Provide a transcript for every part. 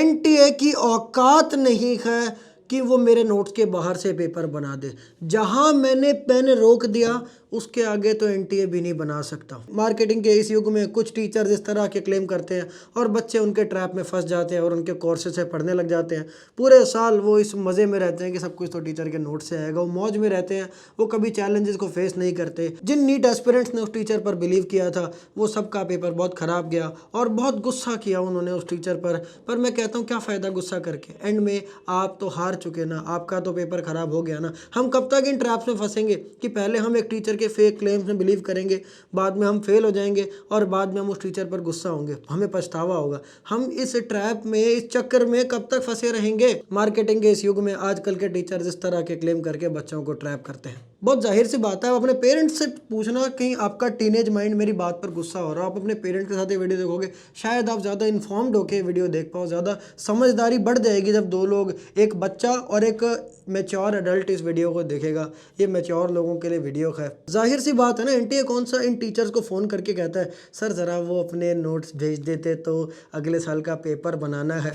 NTA की औकात नहीं है कि वो मेरे नोट्स के बाहर से पेपर बना दे। जहां मैंने पेन रोक दिया उसके आगे तो एनटीए भी नहीं बना सकता। मार्केटिंग के इस युग में कुछ टीचर्स इस तरह के क्लेम करते हैं और बच्चे उनके ट्रैप में फंस जाते हैं और उनके कोर्सेज से पढ़ने लग जाते हैं। पूरे साल वो इस मज़े में रहते हैं कि सब कुछ तो टीचर के नोट से आएगा, वो मौज में रहते हैं, वो कभी चैलेंजेस को फेस नहीं करते। जिन नीट एस्पिरेंट्स ने उस टीचर पर बिलीव किया था वो सबका पेपर बहुत ख़राब गया और बहुत गुस्सा किया उन्होंने उस टीचर पर मैं कहता हूँ क्या फ़ायदा गुस्सा करके, एंड में आप तो हार चुके ना, आपका तो पेपर ख़राब हो गया ना। हम कब तक इन ट्रैप्स में फंसेंगे कि पहले हम एक टीचर के फेक क्लेम्स में बिलीव करेंगे, बाद में हम फेल हो जाएंगे और बाद में हम उस टीचर पर गुस्सा होंगे, हमें पछतावा होगा। हम इस ट्रैप में, इस चक्कर में कब तक फंसे रहेंगे। मार्केटिंग के इस युग में आजकल के टीचर इस तरह के क्लेम करके बच्चों को ट्रैप करते हैं। बहुत जाहिर सी बात है, आप अपने पेरेंट्स से पूछना, कहीं आपका टीनेज माइंड मेरी बात पर गुस्सा हो रहा है, आप अपने पेरेंट्स के साथ ये वीडियो देखोगे, शायद आप ज़्यादा इन्फॉर्म्ड होकर वीडियो देख पाओ, ज़्यादा समझदारी बढ़ जाएगी जब दो लोग, एक बच्चा और एक मैच्योर एडल्ट इस वीडियो को देखेगा। ये मैच्योर लोगों के लिए वीडियो है। जाहिर सी बात है ना, एनटीए कौन सा इन टीचर्स को फ़ोन करके कहता है सर ज़रा वो अपने नोट्स भेज देते तो अगले साल का पेपर बनाना है।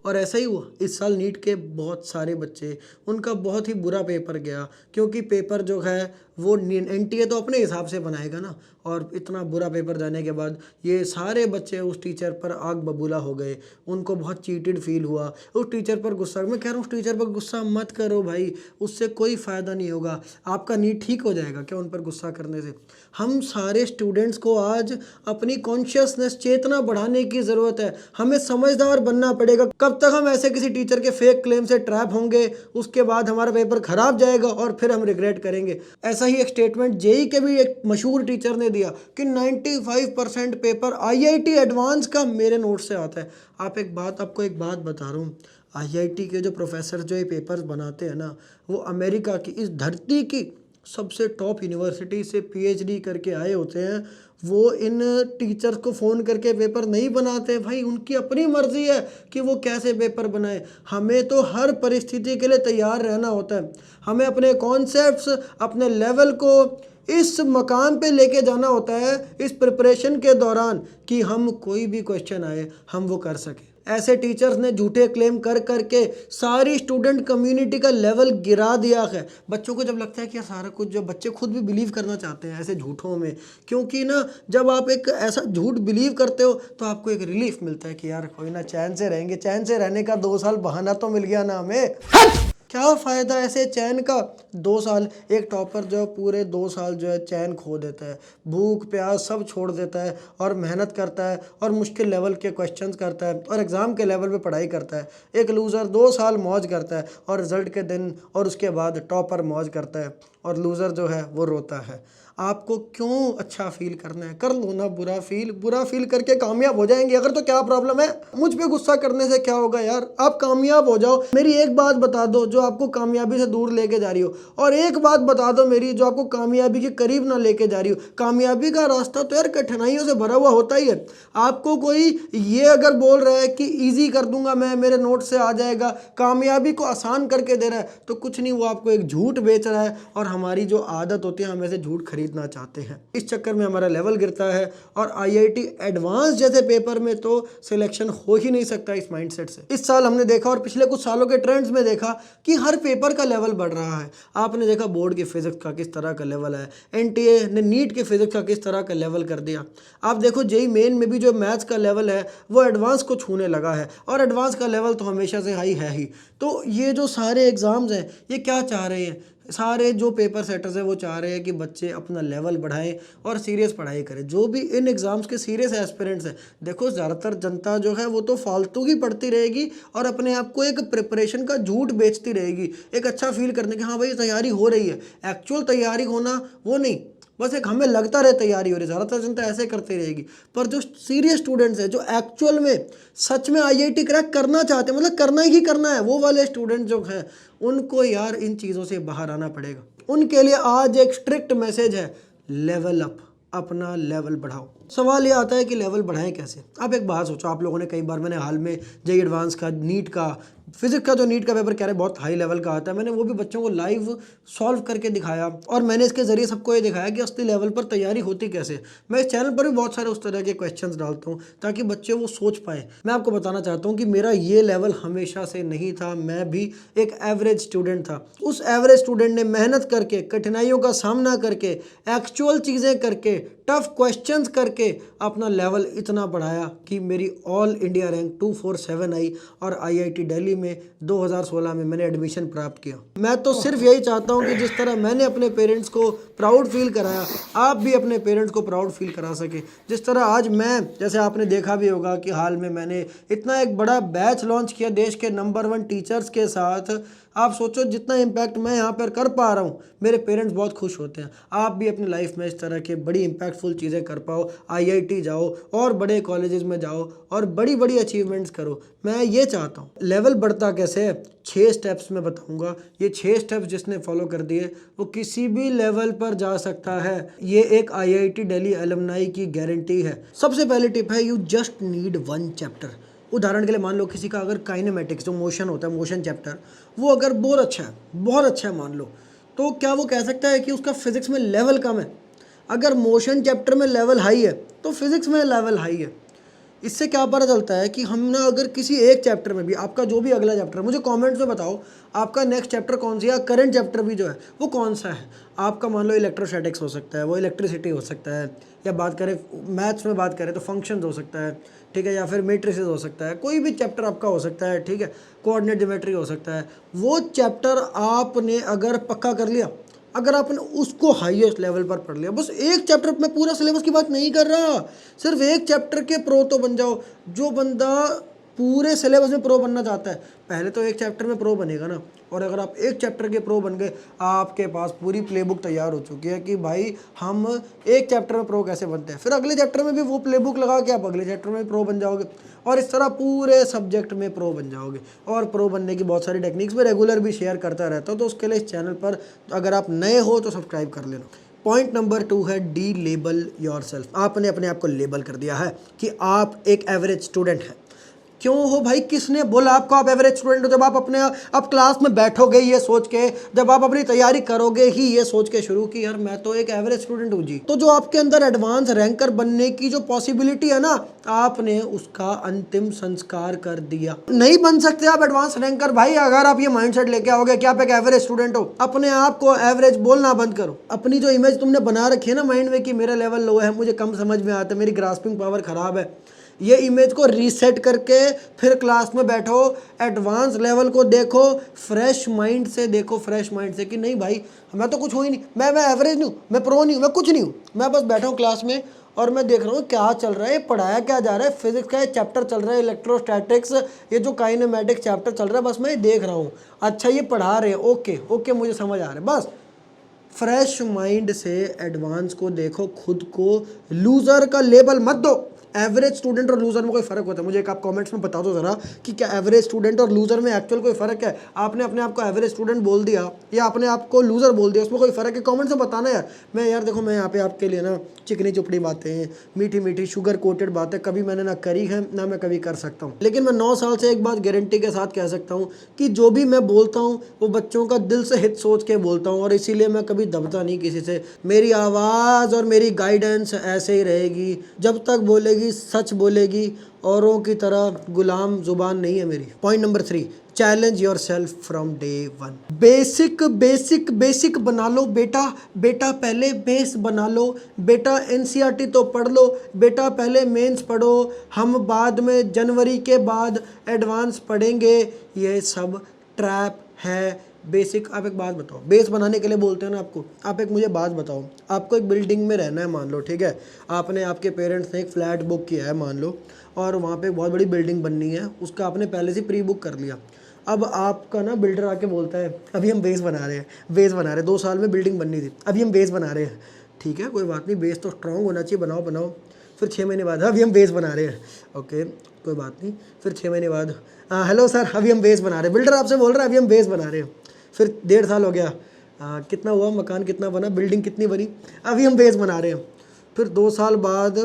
और ऐसा ही हुआ, इस साल नीट के बहुत सारे बच्चे, उनका बहुत ही बुरा पेपर गया, क्योंकि पेपर जो है वो एनटीए तो अपने हिसाब से बनाएगा ना, और इतना बुरा पेपर जाने के बाद ये सारे बच्चे उस टीचर पर आग बबूला हो गए, उनको बहुत चीटेड फील हुआ, उस टीचर पर गुस्सा। मैं कह रहा हूँ उस टीचर पर गुस्सा मत करो भाई, उससे कोई फ़ायदा नहीं होगा, आपका नीट ठीक हो जाएगा क्या उन पर गुस्सा करने से। हम सारे स्टूडेंट्स को आज अपनी कॉन्शियसनेस, चेतना बढ़ाने की ज़रूरत है, हमें समझदार बनना पड़ेगा। कब तक हम ऐसे किसी टीचर के फेक क्लेम से ट्रैप होंगे, उसके बाद हमारा पेपर ख़राब जाएगा और फिर हम रिग्रेट करेंगे। ऐसा ही एक स्टेटमेंट जेई के भी एक मशहूर टीचर ने दिया कि 95% पेपर आईआईटी एडवांस का मेरे नोट से आता है। आपको एक बात बता रहा हूँ, आईआईटी के जो प्रोफेसर जो ये पेपर्स बनाते हैं ना, वो अमेरिका की, इस धरती की सबसे टॉप यूनिवर्सिटी से पीएचडी करके आए होते हैं। वो इन टीचर्स को फ़ोन करके पेपर नहीं बनाते भाई, उनकी अपनी मर्ज़ी है कि वो कैसे पेपर बनाए। हमें तो हर परिस्थिति के लिए तैयार रहना होता है, हमें अपने कॉन्सेप्ट्स, अपने लेवल को इस मकाम पे लेके जाना होता है इस प्रिपरेशन के दौरान कि हम कोई भी क्वेश्चन आए हम वो कर सकें। ऐसे टीचर्स ने झूठे क्लेम कर करके सारी स्टूडेंट कम्युनिटी का लेवल गिरा दिया है। बच्चों को जब लगता है कि सारा कुछ, जो बच्चे खुद भी बिलीव करना चाहते हैं ऐसे झूठों में, क्योंकि ना जब आप एक ऐसा झूठ बिलीव करते हो तो आपको एक रिलीफ मिलता है कि यार कोई ना, चैन से रहेंगे, चैन से रहने का 2 साल बहाना तो मिल गया ना हमें। क्या फ़ायदा ऐसे चैन का 2 साल। एक टॉपर जो पूरे 2 साल जो है चैन खो देता है, भूख प्यास सब छोड़ देता है और मेहनत करता है और मुश्किल लेवल के क्वेश्चंस करता है और एग्ज़ाम के लेवल पे पढ़ाई करता है। एक लूज़र 2 साल मौज करता है और रिज़ल्ट के दिन और उसके बाद टॉपर मौज करता है और लूज़र जो है वो रोता है। आपको क्यों अच्छा फील करना है, कर लो ना बुरा फील करके कामयाब हो जाएंगे अगर, तो क्या प्रॉब्लम है। मुझ पे गुस्सा करने से क्या होगा यार, आप कामयाब हो जाओ। मेरी एक बात बता दो जो आपको कामयाबी से दूर लेके जा रही हो, और एक बात बता दो मेरी जो आपको कामयाबी के करीब ना लेके जा रही हो। कामयाबी का रास्ता तो यार कठिनाइयों से भरा हुआ होता ही है। आपको कोई ये अगर बोल रहा है कि ईजी कर दूंगा मैं, मेरे नोट से आ जाएगा, कामयाबी को आसान करके दे रहा है, तो कुछ नहीं, वो आपको एक झूठ बेच रहा है। और हमारी जो आदत होती है, हम ऐसे झूठ खरीदना चाहते हैं, इस चक्कर में हमारा लेवल गिरता है और आईआईटी एडवांस जैसे पेपर में तो सिलेक्शन हो ही नहीं सकता इस माइंडसेट से। इस साल हमने देखा और पिछले कुछ सालों के ट्रेंड्स में देखा कि हर पेपर का लेवल बढ़ रहा है। आपने देखा बोर्ड की फिजिक्स का किस तरह का लेवल है, एनटीए ने नीट के फिजिक्स का किस तरह का लेवल कर दिया। आप देखो जेई मेन में भी जो मैथ्स का लेवल है वो एडवांस को छूने लगा है, और एडवांस का लेवल तो हमेशा से हाई है ही। तो ये जो सारे एग्ज़ाम्स हैं ये क्या चाह रहे हैं, सारे जो पेपर सेटर्स हैं वो चाह रहे हैं कि बच्चे अपना लेवल बढ़ाएं और सीरियस पढ़ाई करें। जो भी इन एग्ज़ाम्स के सीरियस एस्पिरेंट्स हैं, देखो ज़्यादातर जनता जो है वो तो फालतू की पढ़ती रहेगी और अपने आप को एक प्रिपरेशन का झूठ बेचती रहेगी, एक अच्छा फील करने की, हाँ भाई तैयारी हो रही है। एक्चुअल तैयारी होना वो नहीं, बस एक हमें लगता रहे तैयारी हो रही है, ज़्यादातर जनता ऐसे करती रहेगी। पर जो सीरियस स्टूडेंट्स हैं, जो एक्चुअल में सच में आईआईटी क्रैक करना चाहते हैं, मतलब करना ही करना है, वो वाले स्टूडेंट जो हैं उनको यार इन चीज़ों से बाहर आना पड़ेगा। उनके लिए आज एक स्ट्रिक्ट मैसेज है, लेवल अप, अपना लेवल बढ़ाओ। सवाल ये आता है कि लेवल बढ़ाएं कैसे। आप एक बात सोचो, आप लोगों ने कई बार, मैंने हाल में जेई एडवांस का, नीट का फिजिक्स का जो नीट का पेपर कह रहे बहुत हाई लेवल का आता है, मैंने वो भी बच्चों को लाइव सॉल्व करके दिखाया और मैंने इसके ज़रिए सबको ये दिखाया कि असली लेवल पर तैयारी होती कैसे। मैं इस चैनल पर भी बहुत सारे उस तरह के क्वेश्चंस डालता हूँ ताकि बच्चे वो सोच पाए। मैं आपको बताना चाहता हूँ कि मेरा ये लेवल हमेशा से नहीं था, मैं भी एक एवरेज स्टूडेंट था। उस एवरेज स्टूडेंट ने मेहनत करके, कठिनाइयों का सामना करके, एक्चुअल चीज़ें करके, टफ क्वेश्चंस करके अपना लेवल इतना बढ़ाया कि मेरी ऑल इंडिया रैंक 247 आई और IIT दिल्ली में 2016 में मैंने एडमिशन प्राप्त किया। मैं तो सिर्फ यही चाहता हूँ कि जिस तरह मैंने अपने पेरेंट्स को प्राउड फील कराया, आप भी अपने पेरेंट्स को प्राउड फील करा सके। जिस तरह आज मैं, जैसे आपने देखा भी होगा कि हाल में मैंने इतना एक बड़ा बैच लॉन्च किया देश के नंबर 1 टीचर्स के साथ। आप सोचो जितना इम्पैक्ट मैं यहाँ पर कर पा रहा हूँ, मेरे पेरेंट्स बहुत खुश होते हैं। आप भी अपनी लाइफ में इस तरह के बड़ी इम्पैक्टफुल चीज़ें कर पाओ, IIT जाओ और बड़े कॉलेजेस में जाओ और बड़ी बड़ी अचीवमेंट्स करो, मैं ये चाहता हूँ। लेवल बढ़ता कैसे है, 6 स्टेप्स में बताऊँगा। ये 6 स्टेप्स जिसने फॉलो कर दिए वो किसी भी लेवल पर जा सकता है। ये एक IIT दिल्ली एलुमनाई की गारंटी है। सबसे पहली टिप है, यू जस्ट नीड 1 चैप्टर। उदाहरण के लिए मान लो किसी का अगर काइनेमेटिक्स जो मोशन होता है, मोशन चैप्टर, वो अगर बहुत अच्छा है मान लो, तो क्या वो कह सकता है कि उसका फिजिक्स में लेवल कम है? अगर मोशन चैप्टर में लेवल हाई है तो फिजिक्स में लेवल हाई है। इससे क्या पता चलता है कि हम ना अगर किसी एक चैप्टर में भी, आपका जो भी अगला चैप्टर है, मुझे कमेंट्स में बताओ आपका नेक्स्ट चैप्टर कौन सी है, करंट चैप्टर भी जो है वो कौन सा है। आपका मान लो इलेक्ट्रोस्टैटिक्स हो सकता है, वो इलेक्ट्रिसिटी हो सकता है, या बात करें मैथ्स में बात करें तो फंक्शंस हो सकता है, ठीक है, या फिर मैट्रिसेस हो सकता है, कोई भी चैप्टर आपका हो सकता है, ठीक है, कोऑर्डिनेट ज्योमेट्री हो सकता है। वो चैप्टर आपने अगर पक्का कर लिया, अगर आपने उसको हाईएस्ट लेवल पर पढ़ लिया, बस एक चैप्टर में, पूरा सिलेबस की बात नहीं कर रहा, सिर्फ एक चैप्टर के प्रो तो बन जाओ। जो बंदा पूरे सिलेबस में प्रो बनना चाहता है, पहले तो एक चैप्टर में प्रो बनेगा ना। और अगर आप एक चैप्टर के प्रो बन गए, आपके पास पूरी प्लेबुक तैयार हो चुकी है कि भाई हम एक चैप्टर में प्रो कैसे बनते हैं। फिर अगले चैप्टर में भी वो प्लेबुक लगा के आप अगले चैप्टर में प्रो बन जाओगे और इस तरह पूरे सब्जेक्ट में प्रो बन जाओगे। और प्रो बनने की बहुत सारी टेक्निक्स में रेगुलर भी शेयर करता रहता हूँ, तो उसके लिए इस चैनल पर अगर आप नए हो तो सब्सक्राइब कर लेना। पॉइंट नंबर 2 है, डी लेबल योर सेल्फ। आपने अपने आप को लेबल कर दिया है कि आप एक एवरेज स्टूडेंट हैं। क्यों हो भाई, किसने बोला आपको आप एवरेज स्टूडेंट हो? जब आप अपने आप क्लास में बैठोगे ये सोच के, जब आप अपनी तैयारी करोगे ही ये सोच के शुरू कि यार मैं तो एक एवरेज स्टूडेंट हूँ जी, तो जो आपके अंदर एडवांस रैंकर बनने की जो पॉसिबिलिटी है ना, आपने उसका अंतिम संस्कार कर दिया। नहीं बन सकते आप एडवांस रैंकर भाई अगर आप ये माइंडसेट लेके आओगे कि आप एक एवरेज स्टूडेंट हो। अपने आप को एवरेज बोलना बंद करो। अपनी जो इमेज तुमने बना रखी है ना माइंड में कि मेरा लेवल लो है, मुझे कम समझ में आता है, मेरी ग्रास्पिंग पावर खराब है, ये इमेज को रीसेट करके फिर क्लास में बैठो, एडवांस लेवल को देखो, फ्रेश माइंड से देखो, फ्रेश माइंड से कि नहीं भाई मैं तो कुछ हो ही नहीं, मैं एवरेज नहीं हूँ, मैं प्रो नहीं हूँ, मैं कुछ नहीं हूँ, मैं बस बैठा हूँ क्लास में और मैं देख रहा हूँ क्या चल रहा है, पढ़ाया क्या जा रहा है, फिजिक्स का ये चैप्टर चल रहा है, इलेक्ट्रोस्टैटिक्स, ये जो काइनेमेटिक्स चैप्टर चल रहा है, बस मैं देख रहा हूँ, अच्छा ये पढ़ा रहे हैं, ओके ओके मुझे समझ आ रहा है। बस फ्रेश माइंड से एडवांस को देखो, खुद को लूज़र का लेबल मत दो। एवरेज स्टूडेंट और लूज़र में कोई फ़र्क होता है? मुझे एक आप कमेंट्स में बता दो ज़रा कि क्या एवरेज स्टूडेंट और लूज़र में एक्चुअल कोई फ़र्क है? आपने अपने आप को एवरेज स्टूडेंट बोल दिया या अपने आप को लूज़र बोल दिया, उसमें कोई फ़र्क है? कमेंट्स में बताना यार। मैं यार देखो, मैं यहाँ पे आपके लिए ना चिकनी चुपड़ी बातें, मीठी मीठी शुगर कोटेड बातें कभी मैंने ना करी है ना मैं कभी कर सकता हूँ, लेकिन मैं 9 साल से एक बात गारंटी के साथ कह सकता हूँ कि जो भी मैं बोलता हूँ वो बच्चों का दिल से हित सोच के बोलता हूँ, और इसीलिए मैं कभी दबता नहीं किसी से। मेरी आवाज़ और मेरी गाइडेंस ऐसे ही रहेगी, जब तक बोलेगी सच बोलेगी, औरों की तरह गुलाम जुबान नहीं है मेरी। Point number 3, challenge your self from day 1। Basic बना लो बेटा, पहले बेस बना लो बेटा, NCERT तो पढ़ लो बेटा, पहले मेंस पढ़ो, हम बाद में जनवरी के बाद एडवांस पढ़ेंगे। ये सब ट्रैप है। बेसिक, आप एक बात बताओ, बेस बनाने के लिए बोलते हैं ना आपको, आप एक मुझे बात बताओ, आपको एक बिल्डिंग में रहना है मान लो, ठीक है, आपने, आपके पेरेंट्स ने एक फ्लैट बुक किया है मान लो, और वहाँ पे बहुत बड़ी बिल्डिंग बननी है, उसका आपने पहले से प्री बुक कर लिया। अब आपका ना बिल्डर आके बोलता है अभी हम बेस बना रहे हैं, 2 साल में बिल्डिंग बननी थी, अभी हम बेस बना रहे हैं। ठीक है, कोई बात नहीं, बेस तो स्ट्रॉन्ग होना चाहिए, बनाओ। फिर 6 महीने बाद अभी हम बेस बना रहे हैं, ओके कोई बात नहीं। फिर 6 महीने बाद हेलो सर अभी हम बेस बना रहे हैं, बिल्डर आपसे बोल रहा है अभी हम बेस बना रहे हैं। फिर 1.5 साल हो गया, कितना हुआ, मकान कितना बना, बिल्डिंग कितनी बनी, अभी हम बेस बना रहे हैं। फिर 2 साल बाद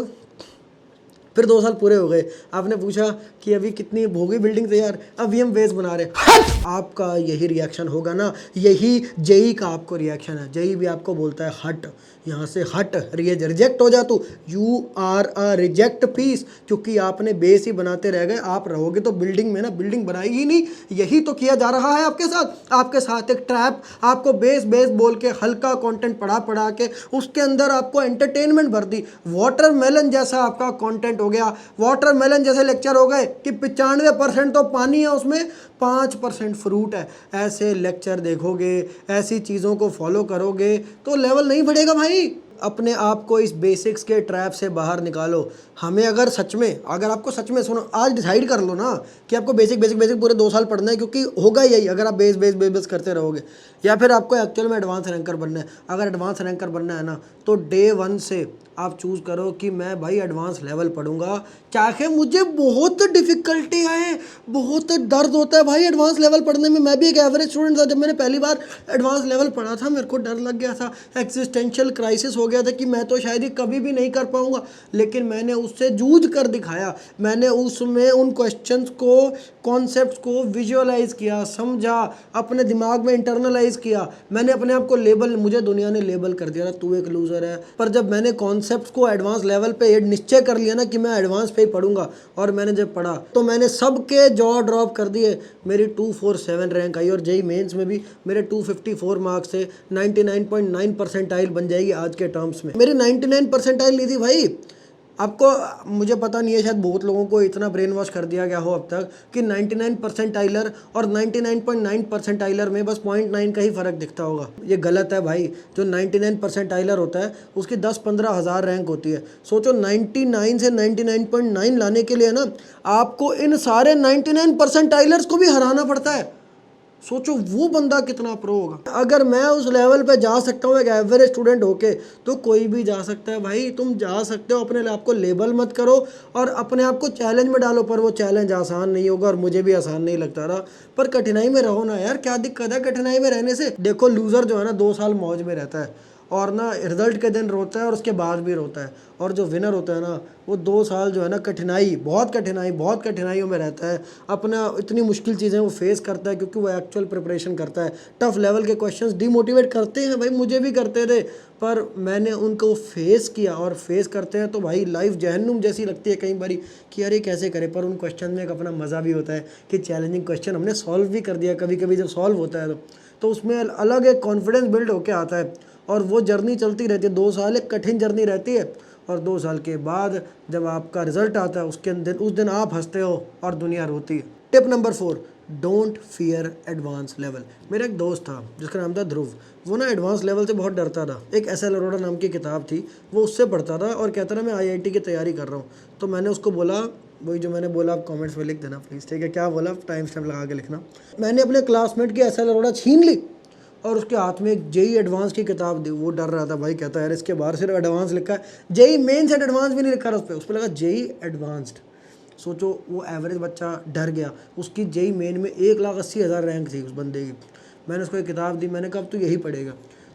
फिर 2 साल पूरे हो गए, आपने पूछा कि अभी कितनी होगी बिल्डिंग तैयार, अभी हम बेस बना रहे हैं। हट! आपका यही रिएक्शन होगा ना, यही जेई का आपको रिएक्शन है। जेई भी आपको बोलता है हट, यहाँ से हट, रिजेक्ट हो जा तू, you are a reject piece, क्योंकि आपने बेस ही बनाते रह गए। आप रहोगे तो बिल्डिंग में ना, बिल्डिंग बनाई ही नहीं। यही तो किया जा रहा है आपके साथ एक ट्रैप। आपको बेस बेस बोल के हल्का कंटेंट पढ़ा के उसके अंदर आपको एंटरटेनमेंट भर दी। वाटरमेलन जैसा आपका कंटेंट हो गया, वाटरमेलन जैसे लेक्चर हो गए कि 95% तो पानी है, उसमें 5% फ्रूट है। ऐसे लेक्चर देखोगे, ऐसी चीज़ों को फॉलो करोगे तो लेवल नहीं बढ़ेगा भाई। अपने आप को इस बेसिक्स के ट्रैप से बाहर निकालो। हमें अगर आपको सच में सुनो, आज डिसाइड कर लो ना कि आपको बेसिक पूरे 2 साल पढ़ना है, क्योंकि होगा यही अगर आप बेस करते रहोगे। या फिर आपको एक्चुअल में एडवांस रैंकर बनना है। अगर एडवांस रैंकर बनना है ना, तो डे 1 से आप चूज़ करो कि मैं भाई एडवांस लेवल पढ़ूंगा, चाहे मुझे बहुत डिफ़िकल्टी आए, बहुत दर्द होता है भाई एडवांस लेवल पढ़ने में। मैं भी एक एवरेज स्टूडेंट था, जब मैंने पहली बार एडवांस लेवल पढ़ा था मेरे को डर लग गया था, एक्सिस्टेंशियल क्राइसिस हो गया था कि मैं तो शायद ही कभी भी नहीं कर पाऊंगा। लेकिन मैंने उससे जूझ कर दिखाया, मैंने उसमें उन क्वेश्चंस को, कॉन्सेप्ट्स को विजुअलाइज किया, समझा, अपने दिमाग में इंटरनलाइज किया। मैंने अपने आप को मुझे दुनिया ने लेबल कर दिया, तू एक लूज़र है। पर जब मैंने कॉन्सेप्ट्स को एडवांस लेवल पे निश्चय कर लिया ना कि मैं एडवांस पे ही पढ़ूंगा, और मैंने जब पढ़ा तो मैंने सबके जॉ ड्रॉप कर दिए। मेरी 247 रैंक आई, और जेई मेंस में भी मेरे 254 मार्क्स से 99.9 परसेंटाइल बन जाएगी आज के टर्म्स में। मेरी 99 परसेंटाइल ली थी भाई। आपको, मुझे पता नहीं है, शायद बहुत लोगों को इतना ब्रेन वॉश कर दिया गया हो अब तक कि 99 परसेंटाइलर और 99.9 परसेंटाइलर में बस 0.9 का ही फ़र्क दिखता होगा। ये गलत है भाई। जो 99 परसेंटाइलर होता है उसकी 10-15 हज़ार रैंक होती है। सोचो 99 से 99.9 लाने के लिए ना आपको इन सारे 99 परसेंटाइलर्स को भी हराना पड़ता है। सोचो वो बंदा कितना प्रो होगा। अगर मैं उस लेवल पे जा सकता हूँ एक एवरेज स्टूडेंट होके, तो कोई भी जा सकता है भाई। तुम जा सकते हो, अपने आप को लेबल मत करो और अपने आप को चैलेंज में डालो। पर वो चैलेंज आसान नहीं होगा, और मुझे भी आसान नहीं लगता रहा। पर कठिनाई में रहो ना यार, क्या दिक्कत है कठिनाई में रहने से। देखो लूज़र जो है ना 2 साल मौज में रहता है, और ना रिजल्ट के दिन रोता है, और उसके बाद भी रोता है। और जो विनर होता है ना, वो 2 साल जो है ना बहुत कठिनाइयों में रहता है। अपना इतनी मुश्किल चीज़ें वो फेस करता है, क्योंकि वो एक्चुअल प्रिपरेशन करता है। टफ लेवल के क्वेश्चंस डिमोटिवेट करते हैं भाई, मुझे भी करते थे, पर मैंने उनको फेस किया। और फेस करते हैं तो भाई लाइफ जहन्नुम जैसी लगती है कई बारी कि अरे कैसे करें। पर उन क्वेश्चन में एक अपना मज़ा भी होता है कि चैलेंजिंग क्वेश्चन हमने सॉल्व भी कर दिया। कभी कभी जब सॉल्व होता है तो उसमें अलग एक कॉन्फिडेंस बिल्ड होकर आता है। और वो जर्नी चलती रहती है। 2 साल एक कठिन जर्नी रहती है, और 2 साल के बाद जब आपका रिजल्ट आता है उस दिन आप हंसते हो और दुनिया रोती है। Tip number 4, don't fear advance level. मेरा एक दोस्त था जिसका नाम था ध्रुव। वो ना एडवांस लेवल से बहुत डरता था। एक एस.एल. अरोड़ा नाम की किताब थी, वो उससे पढ़ता था और कहता था मैं IIT की तैयारी कर रहा हूँ। तो मैंने उसको बोला, वही जो मैंने बोला आप कमेंट्स में लिख देना प्लीज़, ठीक है। क्या बोला, टाइम स्टैम्प लगा के लिखना। मैंने अपने क्लासमेट की एस.एल. अरोड़ा छीन ली और उसके हाथ में एक जेई एडवांस की किताब दी। वो डर रहा था भाई, कहता है यार इसके बाहर सिर्फ एडवांस लिखा है, जेई मेंस एंड एडवांस भी नहीं लिखा था उस पर लगा जेई एडवांस्ड। सोचो वो एवरेज बच्चा डर गया। उसकी जेई मेन में 1,80,000 रैंक थी उस बंदे की। मैंने उसको एक किताब दी, मैंने कहा अब तू यही पढ़ेगा।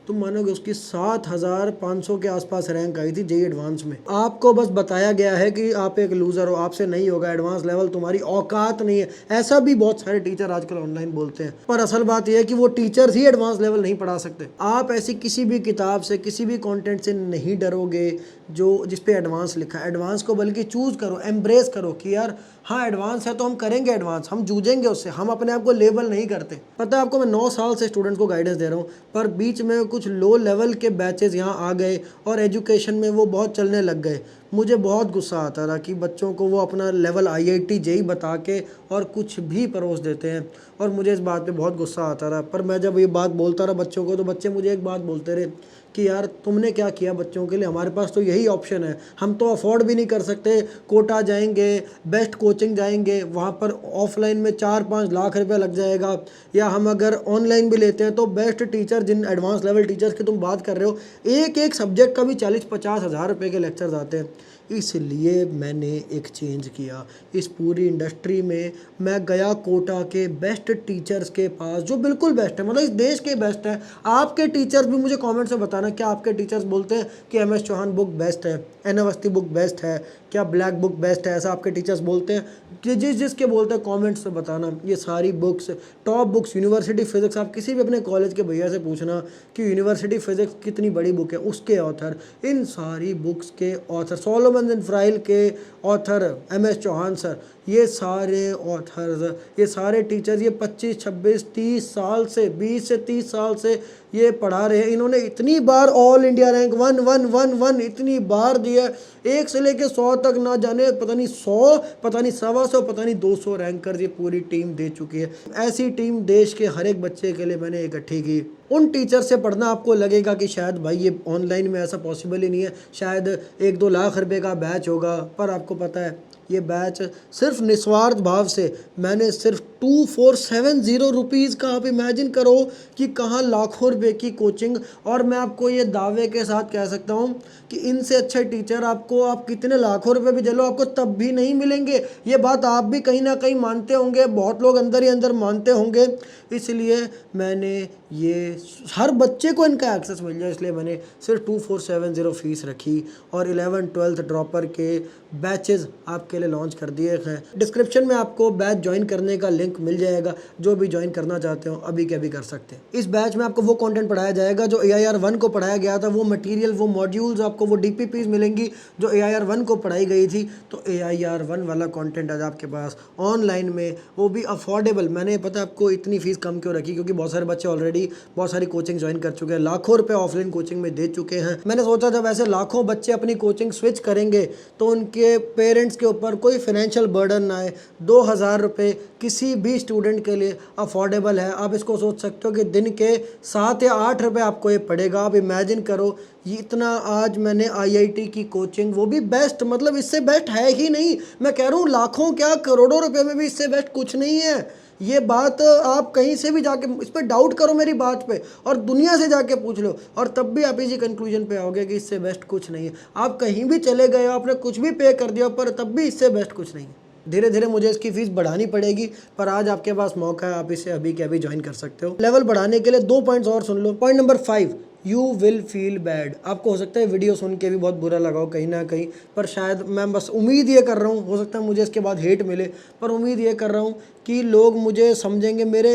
तुम मानोगे उसकी 7,500 के आसपास रैंक आई थी जेई एडवांस में। आपको बस बताया गया है कि आप एक लूज़र हो, आपसे नहीं होगा, एडवांस लेवल तुम्हारी औकात नहीं है। ऐसा भी बहुत सारे टीचर आजकल ऑनलाइन बोलते हैं, पर असल बात यह है कि वो टीचर्स ही एडवांस लेवल नहीं पढ़ा सकते। आप ऐसी किसी भी किताब से, किसी भी कंटेंट से नहीं डरोगे जो जिस पे एडवांस लिखा है। एडवांस को बल्कि चूज़ करो, एम्ब्रेस करो कि यार हाँ एडवांस है तो हम करेंगे एडवांस, हम जूझेंगे उससे। हम अपने आप को लेबल नहीं करते। पता है आपको, मैं 9 साल से स्टूडेंट को गाइडेंस दे रहा हूँ, पर बीच में कुछ लो लेवल के बैचेस यहाँ आ गए और एजुकेशन में वो बहुत चलने लग गए। मुझे बहुत गुस्सा आता था कि बच्चों को वो अपना लेवल IIT जेई बता के और कुछ भी परोस देते हैं, और मुझे इस बात पे बहुत गुस्सा आता रहा। पर मैं जब ये बात बोलता रहा बच्चों को, तो बच्चे मुझे एक बात बोलते रहे कि यार तुमने क्या किया बच्चों के लिए, हमारे पास तो यही ऑप्शन है, हम तो अफोर्ड भी नहीं कर सकते। कोटा जाएंगे, बेस्ट कोचिंग जाएंगे, वहाँ पर ऑफलाइन में 4-5 लाख रुपया लग जाएगा, या हम अगर ऑनलाइन भी लेते हैं तो बेस्ट टीचर, जिन एडवांस लेवल टीचर्स की तुम बात कर रहे हो, एक एक सब्जेक्ट का भी 40-50 हज़ार रुपये के लेक्चर्स आते हैं। इसलिए मैंने एक चेंज किया। इस पूरी इंडस्ट्री में मैं गया कोटा के बेस्ट टीचर्स के पास, जो बिल्कुल बेस्ट है, मतलब इस देश के बेस्ट है। आपके टीचर्स भी मुझे कमेंट से बताना, क्या आपके टीचर्स बोलते हैं कि M S Chauhan book best है, एन अवस्थी बुक बेस्ट है, क्या ब्लैक बुक बेस्ट है, ऐसा आपके टीचर्स बोलते हैं? कि जिसके बोलते हैं कमेंट्स से बताना। ये सारी books, top books, university physics, आप किसी भी अपने कॉलेज के भैया से पूछना कि यूनिवर्सिटी फिजिक्स कितनी बड़ी बुक है, उसके ऑथर, इन सारी बुक्स के ऑथर, सोलोमन एंड फ्राइल के author M S Chauhan sir, ये सारे ऑथर्स, ये सारे टीचर्स, ये 25, 26, 30 साल से, 20 से 30 साल से ये पढ़ा रहे हैं। इन्होंने इतनी बार ऑल इंडिया रैंक 1 1 1 1 इतनी बार दिया, 1 से लेके 100 तक, ना जाने पता नहीं 100, पता नहीं 125, पता नहीं 200 रैंकर्स ये पूरी टीम दे चुकी है। ऐसी टीम देश के हर एक बच्चे के लिए मैंने इकट्ठी की। उन टीचर से पढ़ना आपको लगेगा कि शायद भाई ये ऑनलाइन में ऐसा पॉसिबल ही नहीं है, शायद 1-2 लाख रुपए का बैच होगा, पर आपको पता है ये बैच सिर्फ निस्वार्थ भाव से मैंने सिर्फ 2470 रुपीज़ का, आप इमेजिन करो कि कहाँ लाखों रुपए की कोचिंग। और मैं आपको ये दावे के साथ कह सकता हूँ कि इनसे अच्छे टीचर आपको, आप कितने लाखों रुपए भी दे लो, आपको तब भी नहीं मिलेंगे। ये बात आप भी कहीं ना कहीं मानते होंगे, बहुत लोग अंदर ही अंदर मानते होंगे। इसलिए मैंने ये हर बच्चे को इनका एक्सेस मिल जाए, इसलिए मैंने सिर्फ 2470 फीस रखी और 11th-12th ड्रॉपर के बैचेस आपके लिए लॉन्च कर दिए हैं। डिस्क्रिप्शन में आपको बैच ज्वाइन करने का लिंक मिल जाएगा, जो भी ज्वाइन करना चाहते हो अभी के अभी कर सकते हैं। इस बैच में आपको वो कंटेंट पढ़ाया जाएगा जो AIR 1 को पढ़ाया गया था, वो मटेरियल, वो मॉड्यूल्स, आपको वो DPPs मिलेंगी जो AIR 1 को पढ़ाई गई थी। तो AIR 1 वाला कंटेंट आज आपके पास ऑनलाइन में, वो भी अफोर्डेबल। मैंने पता आपको इतनी फीस कम क्यों रखी, क्योंकि बहुत सारे बच्चे ऑलरेडी बहुत सारी कोचिंग ज्वाइन कर चुके हैं, लाखों रुपए ऑफलाइन कोचिंग में दे चुके हैं। मैंने सोचा जब ऐसे लाखों बच्चे अपनी कोचिंग स्विच करेंगे तो उनके पेरेंट्स के ऊपर कोई फाइनेंशियल बर्डन ना आए। 2000 रुपये किसी भी स्टूडेंट के लिए अफोर्डेबल है। आप इसको सोच सकते हो कि दिन के 7 या 8 रुपये आपको ये पड़ेगा। आप इमेजिन करो ये इतना। आज मैंने IIT की कोचिंग, वो भी बेस्ट, मतलब इससे बेस्ट है ही नहीं। मैं कह रहा हूँ लाखों क्या करोड़ों रुपए में भी इससे बेस्ट कुछ नहीं है। ये बात आप कहीं से भी जाके इस पर डाउट करो मेरी बात पे, और दुनिया से जाके पूछ लो, और तब भी आप इसी कंक्लूजन पे आओगे कि इससे बेस्ट कुछ नहीं है। आप कहीं भी चले गए हो, आपने कुछ भी पे कर दिया, पर तब भी इससे बेस्ट कुछ नहीं है। धीरे धीरे मुझे इसकी फीस बढ़ानी पड़ेगी, पर आज आपके पास मौका है, आप इसे अभी के अभी ज्वाइन कर सकते हो। लेवल बढ़ाने के लिए 2 पॉइंट्स और सुन लो। Point number 5, you will feel bad. आपको हो सकता है वीडियो सुन के भी बहुत बुरा लगा हो कहीं ना कहीं, पर शायद मैं बस उम्मीद ये कर रहा हूँ, हो सकता है मुझे इसके बाद हेट मिले, पर उम्मीद ये कर रहा हूँ कि लोग मुझे समझेंगे, मेरे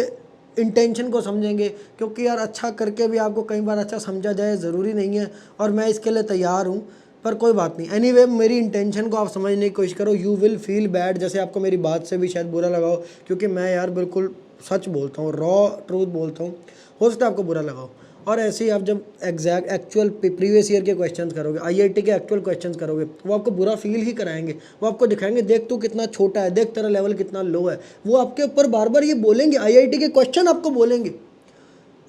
इंटेंशन को समझेंगे। क्योंकि यार अच्छा करके भी आपको कई बार अच्छा समझा जाए ज़रूरी नहीं है, और मैं इसके लिए तैयार हूँ, पर कोई बात नहीं। एनीवे मेरी इंटेंशन को आप समझने की कोशिश करो। यू विल फील बैड, जैसे आपको मेरी बात से भी शायद बुरा लगा हो, क्योंकि मैं यार बिल्कुल सच बोलता हूँ, रॉ ट्रूथ बोलता हूँ, हो सकता है आपको बुरा लगा हो। और ऐसे ही आप जब एक्चुअल प्रीवियस ईयर के क्वेश्चंस करोगे, IIT के एक्चुअल क्वेश्चंस करोगे, वो आपको बुरा फील ही कराएंगे। वो आपको दिखाएंगे देख तू कितना छोटा है, देख तेरा लेवल कितना लो है। वो आपके ऊपर बार बार ये बोलेंगे, IIT के क्वेश्चन आपको बोलेंगे।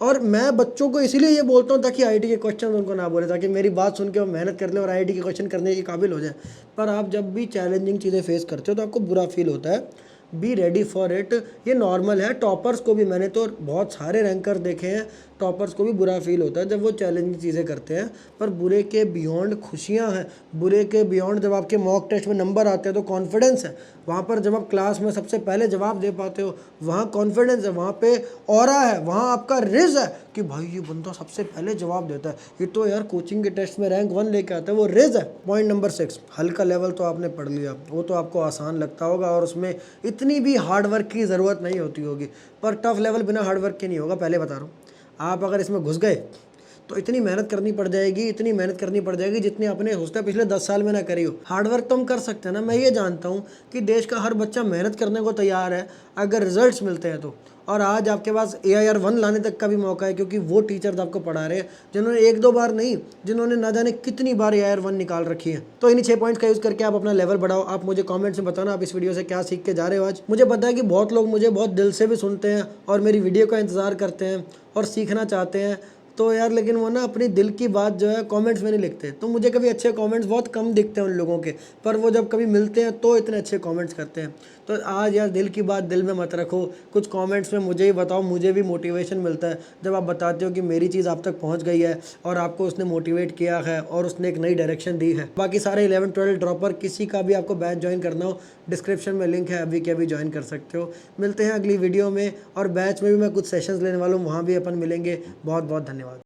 और मैं बच्चों को इसीलिए ये बोलता हूँ ताकि IIT के क्वेश्चन उनको ना बोले, ताकि मेरी बात सुन के वो मेहनत कर ले और IIT के क्वेश्चन करने के काबिल हो जाए। पर आप जब भी चैलेंजिंग चीज़ें फेस करते हो तो आपको बुरा फील होता है। बी रेडी फॉर इट, ये नॉर्मल है। टॉपर्स को भी, मैंने तो बहुत सारे रैंकर देखे हैं, टॉपर्स को भी बुरा फील होता है जब वो चैलेंजिंग चीज़ें करते हैं। पर बुरे के बियॉन्ड खुशियाँ हैं, बुरे के बियॉन्ड जब आपके मॉक टेस्ट में नंबर आते हैं तो कॉन्फिडेंस है। वहाँ पर जब आप क्लास में सबसे पहले जवाब दे पाते हो, वहाँ कॉन्फिडेंस है, वहाँ पे ऑरा है, वहाँ आपका रिज है कि भाई ये बंदा सबसे पहले जवाब देता है, ये तो यार कोचिंग के टेस्ट में रैंक 1 लेके आता है, वो रिज है। पॉइंट नंबर 6, हल्का लेवल तो आपने पढ़ लिया, वो तो आपको आसान लगता होगा और उसमें इतनी भी हार्डवर्क की ज़रूरत नहीं होती होगी। पर टफ लेवल बिना हार्डवर्क के नहीं होगा, पहले बता रहा हूँ। आप अगर इसमें घुस गए तो इतनी मेहनत करनी पड़ जाएगी, इतनी मेहनत करनी पड़ जाएगी जितनी आपने हो सकता है पिछले 10 साल में ना करी हो। हार्डवर्क तो हम कर सकते हैं ना। मैं ये जानता हूँ कि देश का हर बच्चा मेहनत करने को तैयार है अगर रिजल्ट्स मिलते हैं तो। और आज आपके पास AIR 1 लाने तक का भी मौका है, क्योंकि वो टीचर्स आपको पढ़ा रहे हैं जिन्होंने 1-2 बार नहीं, जिन्होंने ना जाने कितनी बार AIR 1 निकाल रखी है। तो इन्हीं 6 पॉइंट्स का यूज़ करके आप अपना लेवल बढ़ाओ। आप मुझे कमेंट्स में बताना आप इस वीडियो से क्या सीख के जा रहे हो आज। मुझे पता है कि बहुत लोग मुझे बहुत दिल से भी सुनते हैं और मेरी वीडियो का इंतज़ार करते हैं और सीखना चाहते हैं, तो यार लेकिन वो ना अपनी दिल की बात जो है कमेंट्स में नहीं लिखते। तो मुझे कभी अच्छे कमेंट्स बहुत कम दिखते हैं उन लोगों के, पर वो जब कभी मिलते हैं तो इतने अच्छे कमेंट्स करते हैं। तो आज यार दिल की बात दिल में मत रखो, कुछ कमेंट्स में मुझे ही बताओ, मुझे भी मोटिवेशन मिलता है जब आप बताते हो कि मेरी चीज़ आप तक पहुंच गई है और आपको उसने मोटिवेट किया है और उसने एक नई डायरेक्शन दी है। बाकी सारे 11-12 ड्रॉपर किसी का भी आपको बैच ज्वाइन करना हो, डिस्क्रिप्शन में लिंक है, अभी के अभी ज्वाइन कर सकते हो। मिलते हैं अगली वीडियो में, और बैच में भी मैं कुछ सेशंस लेने वाला हूँ, वहाँ भी अपन मिलेंगे। बहुत बहुत धन्यवाद।